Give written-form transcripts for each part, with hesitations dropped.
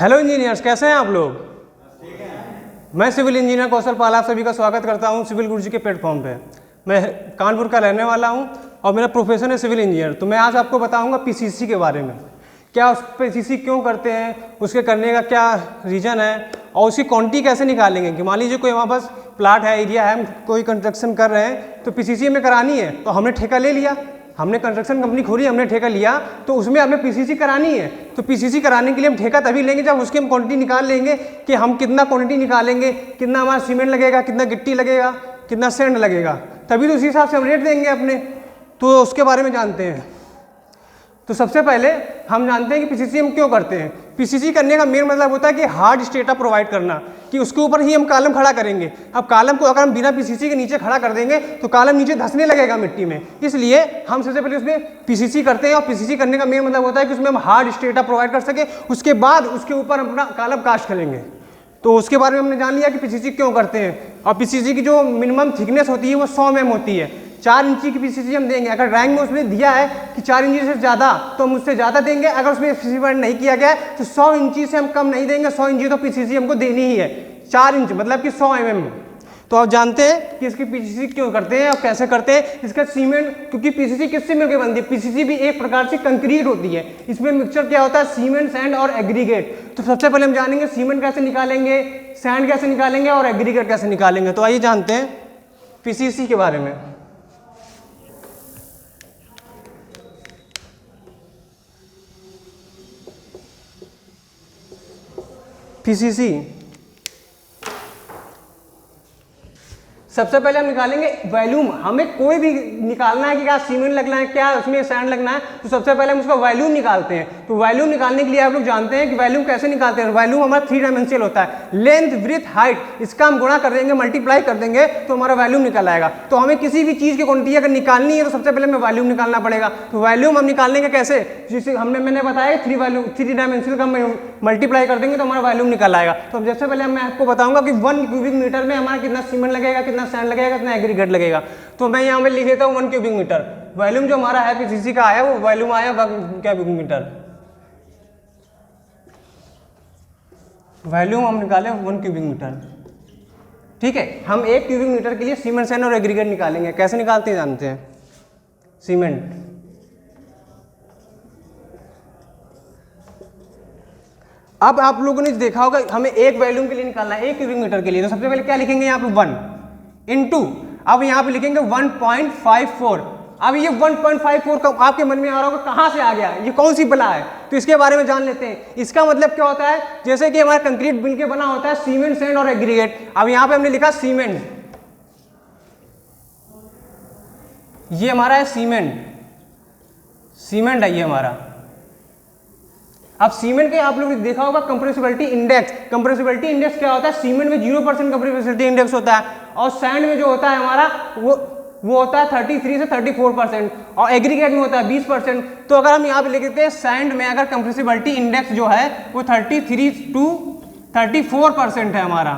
Hello engineers, कैसे हैं आप लोग? मैं सिविल इंजीनियर कौशल पाल आप सभी का स्वागत करता हूं सिविल गुरुजी के प्लेटफॉर्म पे। मैं कानपुर का रहने वाला हूं और मेरा प्रोफेशन है सिविल इंजीनियर। तो मैं आज आपको बताऊंगा पीसीसी के बारे में, क्या उस पीसीसी क्यों करते हैं, उसके करने का क्या रीज़न है और उसकी क्वांटिटी कैसे निकालेंगे। कि मान लीजिए कोई हमारे पास प्लाट है, एरिया है, हम कोई कंस्ट्रक्शन कर रहे हैं तो पीसीसी हमें करानी है, तो हमने ठेका ले लिया, हमने कंस्ट्रक्शन कंपनी खोली, हमने ठेका लिया, तो उसमें हमें पीसीसी करानी है। तो पीसीसी कराने के लिए हम ठेका तभी लेंगे जब उसकी हम क्वांटिटी निकाल लेंगे कि हम कितना क्वांटिटी निकालेंगे, कितना हमारा सीमेंट लगेगा, कितना गिट्टी लगेगा, कितना सैंड लगेगा, तभी तो उसी हिसाब से हम रेट देंगे अपने। तो उसके बारे में जानते हैं। तो सबसे पहले हम जानते हैं कि पीसीसी हम क्यों करते हैं। पीसीसी करने का मेन मतलब होता है कि हार्ड स्टेटा प्रोवाइड करना, कि उसके ऊपर ही हम कॉलम खड़ा करेंगे। अब कॉलम को अगर हम बिना पीसीसी के नीचे खड़ा कर देंगे तो कॉलम नीचे धंसने लगेगा मिट्टी में, इसलिए हम सबसे पहले उसमें पीसीसी करते हैं। और पीसीसी करने का मेन मतलब होता है कि उसमें हम हार्ड स्टेटा प्रोवाइड कर सके, उसके बाद उसके ऊपर हम अपना कॉलम कास्ट करेंगे। तो उसके बारे में हमने जान लिया कि पीसीसी क्यों करते हैं। और पीसीसी की जो मिनिमम थिकनेस होती है वो 100 mm होती है। 4 इंची की पीसीसी हम देंगे। अगर ड्राइंग में उसमें दिया है कि 4 इंची से ज़्यादा तो हम उससे ज़्यादा देंगे। अगर उसमें स्पेसिफाइड नहीं किया गया है तो 100 इंची से हम कम नहीं देंगे। 100 इंची तो पीसीसी हमको देनी ही है। 4 इंच मतलब कि 100 mm। तो आप जानते हैं कि इसकी पीसीसी क्यों करते हैं और कैसे करते हैं। इसका सीमेंट, क्योंकि पीसीसी किससे मिलकर बनती है? पीसीसी भी एक प्रकार से कंक्रीट होती है। इसमें मिक्सचर क्या होता है? सीमेंट, सैंड और एग्रीगेट। तो सबसे पहले हम जानेंगे सीमेंट कैसे निकालेंगे, सैंड कैसे निकालेंगे और एग्रीगेट कैसे निकालेंगे। तो आइए जानते हैं पीसीसी के बारे में। पीसीसी सबसे पहले हम निकालेंगे वॉल्यूम। हमें कोई भी निकालना है कि क्या सीमेंट लगना है, क्या उसमें सैंड लगना है, तो सबसे पहले हम उसका वॉल्यूम निकालते हैं। तो वॉल्यूम निकालने के लिए आप लोग जानते हैं कि वॉल्यूम कैसे निकालते हैं। वॉल्यूम हमारा 3 डायमेंशनल होता है, लेंथ, ब्रेथ, हाइट। इसका हम गुणा कर देंगे, मल्टीप्लाई कर देंगे तो हमारा वॉल्यूम निकल आएगा। तो हमें किसी भी चीज़ की क्वांटिटी अगर निकालनी है तो सबसे पहले हमें वॉल्यूम निकालना पड़ेगा। तो वॉल्यूम हम निकालेंगे कैसे? जिसे मैंने बताया 3 डायमेंशनल का मल्टीप्लाई कर देंगे तो हमारा वॉल्यूम निकल आएगा। तो जैसे पहले मैं आपको बताऊंगा कि 1 क्यूबिक मीटर में हमारा कितना सीमेंट लगेगा, कितना सैंड लगेगा, कितना एग्रीगेट लगेगा। तो मैं यहाँ पे लिख देता हूँ 1 क्यूबिक मीटर। वॉल्यूम जो हमारा है पीसीसी का आया वो वॉल्यूम आया क्यूबिक मीटर। वॉल्यूम हम निकाले 1 क्यूबिक मीटर। ठीक है, हम 1 क्यूबिक मीटर के लिए सीमेंट, सैंड और एग्रीगेट निकालेंगे। कैसे निकालते हैं जानते हैं? सीमेंट, अब आप लोगों ने देखा होगा हमें एक वॉल्यूम के लिए निकालना है 1 क्यूबिक मीटर के लिए। तो सबसे पहले क्या लिखेंगे यहाँ पे 1 इंटू, अब यहाँ पे लिखेंगे 1.54। अब ये 1.54 का आपके मन में आ रहा होगा कहाँ से आ गया, ये कौन सी बला है? तो इसके बारे में जान लेते हैं। इसका मतलब क्या होता है? जैसे कि हमारा कंक्रीट मिल के बना होता है सीमेंट, सैंड और एग्रीगेट। अब यहाँ पे हमने लिखा सीमेंट, ये हमारा है सीमेंट, सीमेंट है ये हमारा। अब सीमेंट के आप लोग ने देखा होगा कंप्रेसिबिलिटी इंडेक्स। कंप्रेसिबिलिटी इंडेक्स क्या होता है? सीमेंट में 0% कंप्रेसिबिलिटी इंडेक्स होता है और सैंड में जो होता है हमारा वो होता है 33 से 34% और एग्रीगेट में होता है 20%। तो अगर हम यहाँ पे लिख देते हैं सैंड में अगर कंप्रेसिबिलिटी इंडेक्स जो है वो 33 to 34% है हमारा।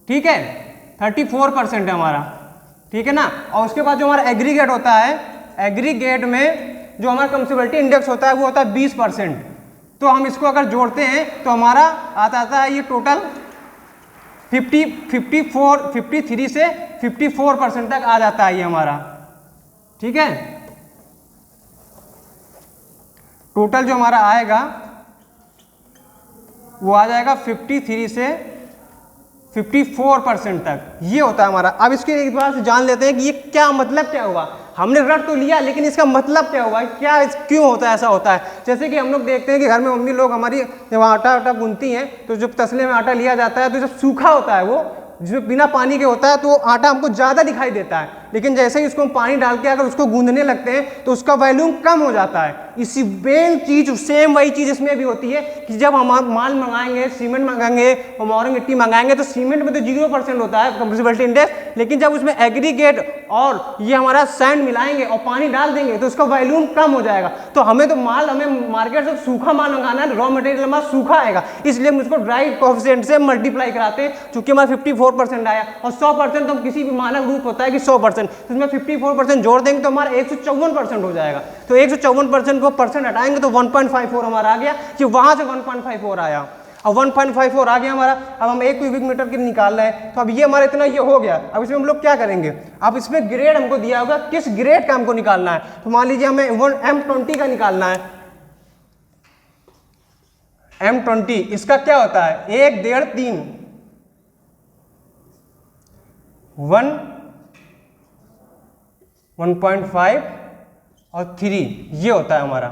ठीक है, 34% है हमारा। ठीक है ना। और उसके बाद जो हमारा एग्रीगेट होता है, एग्रीगेट में जो हमारा कंप्रेसिबिलिटी इंडेक्स होता है वो होता है 20%। तो हम इसको अगर जोड़ते हैं तो हमारा आता है ये टोटल 53 से 54% तक आ जाता है ये हमारा। ठीक है, टोटल जो हमारा आएगा वो आ जाएगा 53 से 54% तक, ये होता है हमारा। अब इसके एक बार से जान लेते हैं कि ये क्या मतलब क्या हुआ। हमने रट तो लिया लेकिन इसका मतलब क्या हुआ, क्या क्यों होता है, ऐसा होता है। जैसे कि हम लोग देखते हैं कि घर में मम्मी लोग हमारी जब आटा गूंथती हैं तो जब तसले में आटा लिया जाता है तो जब सूखा होता है वो, जिसमें बिना पानी के होता है तो आटा हमको ज़्यादा दिखाई देता है। लेकिन जैसे ही उसको हम पानी डाल के अगर उसको गूंदने लगते हैं तो उसका वॉल्यूम कम हो जाता है। इसी सेम वही चीज़ इसमें भी होती है कि जब हम माल मंगाएंगे, सीमेंट मंगाएंगे और मोरंग मिट्टी मंगाएंगे तो सीमेंट में तो 0% होता है कंप्रेसिबिलिटी इंडेक्स, लेकिन जब उसमें एग्रीगेट और ये हमारा सैंड मिलाएंगे और पानी डाल देंगे तो उसका वॉल्यूम कम हो जाएगा। तो हमें मार्केट से सूखा माल मंगाना है, रॉ मटेरियल हमारा सूखा आएगा, इसलिए हम उसको ड्राई कोएफिशिएंट से मल्टीप्लाई कराते हैं। चूंकि हमारा 54% आया और 100% तो हम किसी भी मानक रूप होता है कि 100%, तो इसमें 54% जोड़ देंगे तो हमारा 154% हो जाएगा। तो 154% को परसेंट हटाएंगे तो 1.54 हमारा आ गया, कि वहां से 1.54 आया। अब 1.54 आ गया हमारा। अब हम 1 क्यूबिक मीटर की निकाल रहे हैं, तो अब ये हमारा इतना ये हो गया। अब इसमें हम लोग क्या करेंगे, अब इसमें ग्रेड हमको दिया होगा, किस ग्रेड का हमको निकालना है। तो मान लीजिए हमें M20 का निकालना है। M20 इसका क्या होता है, 1, 1.5, 3, 1.5 और 3 ये होता है हमारा,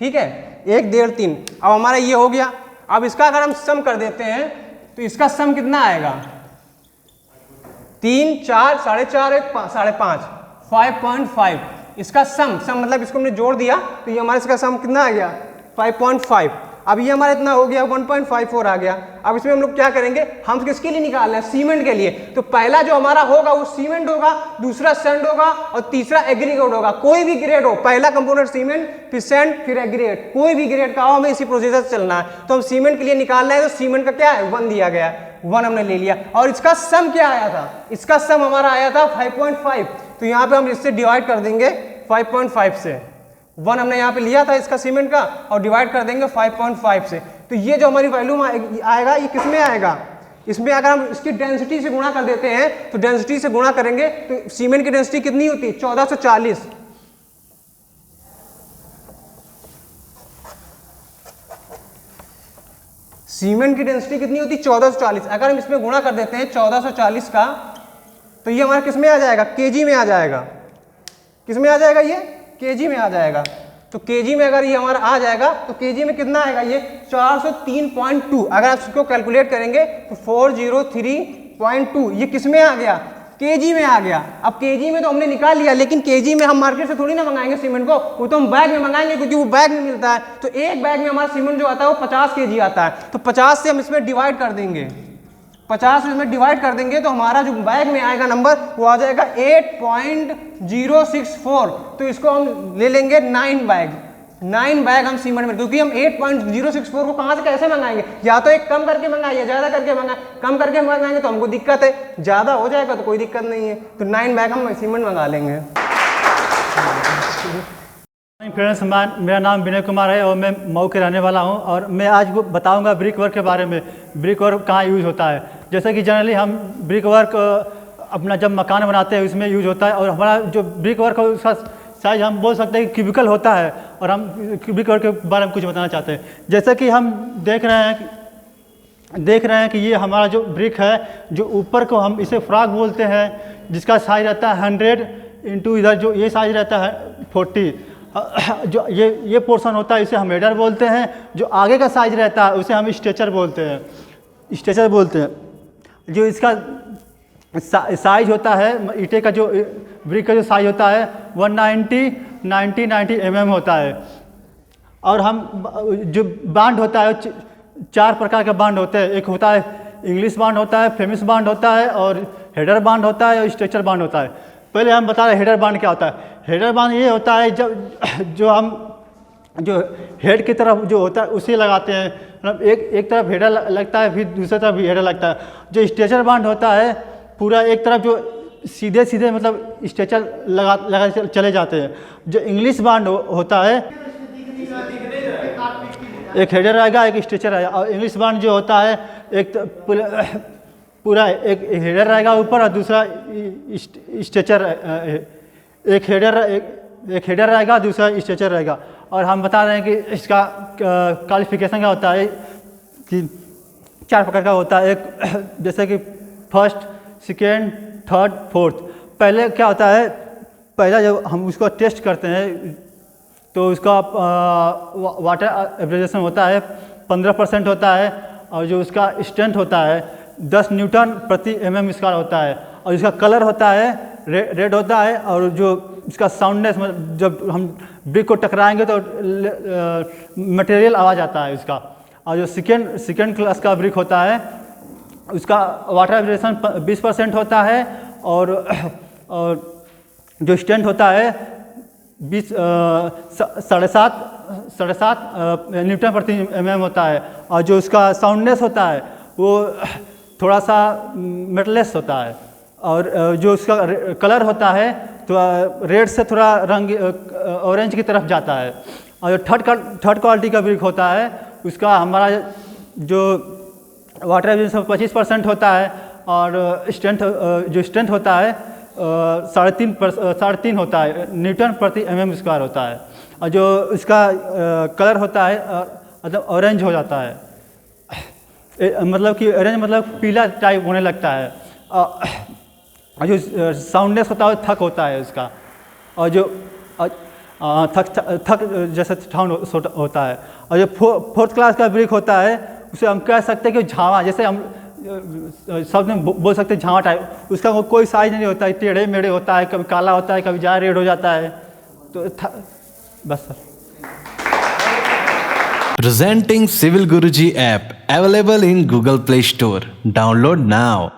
ठीक है, 1, 1.5, 3। अब हमारा ये हो गया। अब इसका अगर हम सम कर देते हैं तो इसका सम कितना आएगा, 3, 4, 4.5, 1, 5.5, 5.5 इसका सम मतलब इसको हमने जोड़ दिया तो ये हमारा इसका सम कितना आ गया, 5.5। अब ये हमारा इतना हो गया, 1.54 आ गया। अब इसमें हम लोग क्या करेंगे, हम किसके लिए निकाल रहे हैं, सीमेंट के लिए। तो पहला जो हमारा होगा वो सीमेंट होगा, दूसरा सैंड होगा और तीसरा एग्रीगेट होगा। कोई भी ग्रेड हो, पहला कंपोनेंट सीमेंट, फिर सैंड, फिर एग्रीगेट, कोई भी ग्रेड का हो, हमें इसी प्रोसीजर से चलना है। तो हम सीमेंट के लिए निकालना है, तो सीमेंट का क्या है, 1 दिया गया है, 1 हमने ले लिया। और इसका सम क्या आया था, इसका सम हमारा आया था 5.5। तो यहाँ पे हम इससे डिवाइड कर देंगे 5.5 से। 1 हमने यहाँ पे लिया था इसका सीमेंट का और डिवाइड कर देंगे 5.5 से। तो ये जो हमारी वैल्यू आएगा ये किस में आएगा, इसमें अगर हम इसकी डेंसिटी से गुणा कर देते हैं तो डेंसिटी से गुणा करेंगे तो सीमेंट की डेंसिटी कितनी होती है, 1440। सीमेंट की डेंसिटी कितनी होती है, 1440। अगर हम इसमें गुणा कर देते हैं 1440 का तो ये हमारा किस में आ जाएगा, केजी में आ जाएगा। किस में आ जाएगा, ये केजी में आ जाएगा। तो केजी में अगर ये हमारा आ जाएगा तो केजी में कितना आएगा, ये 403.2। अगर आप इसको कैलकुलेट करेंगे तो 403.2 ये किस में आ गया, केजी में आ गया। अब केजी में तो हमने निकाल लिया, लेकिन केजी में हम मार्केट से थोड़ी ना मंगाएंगे सीमेंट को, वो तो हम बैग में मंगाएंगे क्योंकि वो बैग में मिलता है। तो एक बैग में हमारा सीमेंट जो आता है वो 50 केजी आता है। तो 50 से हम इसमें डिवाइड कर देंगे, 50 से इसमें डिवाइड कर देंगे तो हमारा जो बैग में आएगा नंबर वो आ जाएगा 8.064। तो इसको हम ले लेंगे 9 बैग, 9 बैग हम सीमेंट में, क्योंकि हम 8.064 को कहाँ से कैसे मंगाएंगे, या तो एक कम करके मंगाए या ज़्यादा करके मंगाए। कम करके मंगाएंगे तो हमको दिक्कत है, ज़्यादा हो जाएगा तो कोई दिक्कत नहीं है। तो 9 बैग हम सीमेंट मंगा लेंगे। फ्रेंड्स, मेरा नाम विनय कुमार है और मैं मऊ के रहने वाला हूं और मैं आज बताऊंगा ब्रिक वर्क के बारे में। ब्रिक वर्क कहाँ यूज़ होता है। जैसे कि जनरली हम ब्रिक वर्क अपना जब मकान बनाते हैं उसमें यूज होता है, और हमारा जो ब्रिक वर्क है उसका साइज हम बोल सकते हैं कि क्यूबिकल होता है। और हम ब्रिक वर्क के बारे में कुछ बताना चाहते हैं। जैसे कि हम देख रहे हैं कि ये हमारा जो ब्रिक है, जो ऊपर को हम इसे फ्रॉग बोलते हैं, जिसका साइज रहता है 100 इंटू इधर जो ये साइज रहता है 40। जो ये पोर्शन होता है इसे हम हेडर बोलते हैं। जो आगे का साइज रहता है उसे हम स्ट्रेचर बोलते हैं, जो इसका साइज होता है, ईंटे का जो ब्रिक का जो साइज होता है 190 mm होता है। और हम जो बांड होता है 4 प्रकार का बांड होते हैं। एक होता है इंग्लिश बांड होता है, फेमिस बांड होता है, और हेडर बांड होता है, और स्ट्रेचर बांड होता है। पहले हम बता रहे हैं हेडर बांड क्या होता है। हेडर बांड ये होता है जो हम हेड की तरफ जो होता है उसे लगाते हैं, मतलब एक तरफ हेडर लगता है, फिर दूसरी तरफ भी हेडर लगता है। जो स्ट्रेचर बांड होता है पूरा एक तरफ जो सीधे मतलब स्ट्रेचर लगा चले जाते हैं। जो इंग्लिश बांड होता है एक हेडर रहेगा, एक स्ट्रेचर रहेगा। और इंग्लिश बांड जो होता है एक पूरा एक हेडर रहेगा ऊपर और दूसरा स्ट्रेचर, एक हेडर रहेगा, दूसरा स्ट्रेचर रहेगा। और हम बता रहे हैं कि इसका क्वालिफिकेशन क्या होता है कि 4 प्रकार का होता है। एक जैसे कि फर्स्ट, सेकेंड, थर्ड, फोर्थ। पहले क्या होता है, पहला जब हम उसको टेस्ट करते हैं तो उसका वाटर एब्रेजेशन होता है 15% होता है, और जो उसका स्ट्रेंथ होता है 10 न्यूटन प्रति mm स्क्वायर होता है। और इसका कलर होता है रेड होता है, और जो इसका साउंडनेस, जब हम ब्रिक को टकराएंगे तो मटेरियल आवाज़ आता है इसका। और जो सेकेंड क्लास का ब्रिक होता है उसका वाटर एब्रेजेशन 20% होता है, और जो स्ट्रेंथ होता है 7.5 न्यूटन प्रति mm होता है। और जो उसका साउंडनेस होता है वो थोड़ा सा मेटलेस होता है। और जो उसका कलर होता है तो रेड से थोड़ा रंग ऑरेंज की तरफ जाता है। और जो थर्ड क्वालिटी का ब्रिक होता है उसका हमारा जो वाटर रेजिस्टेंस 25% होता है और स्ट्रेंथ जो स्ट्रेंथ होता है 3.5 होता है, न्यूटन प्रति mm² होता है। और जो इसका कलर होता है मतलब ऑरेंज हो जाता है, मतलब कि ऑरेंज मतलब पीला टाइप होने लगता है। और जो साउंडनेस होता है थक होता है उसका, और जो थक जैसा साउंड होता है। और जो 4th क्लास का ब्रिक होता है उसे हम कह सकते हैं कि झावा, जैसे हम शब्द में बोल सकते हैं झावा टाइप, उसका कोई साइज नहीं होता है, टेढ़े मेढ़े होता है, कभी काला होता है, कभी ज़्यादा रेड हो जाता है। तो बस sir. Presenting Civil Guruji app available in Google Play Store. Download now.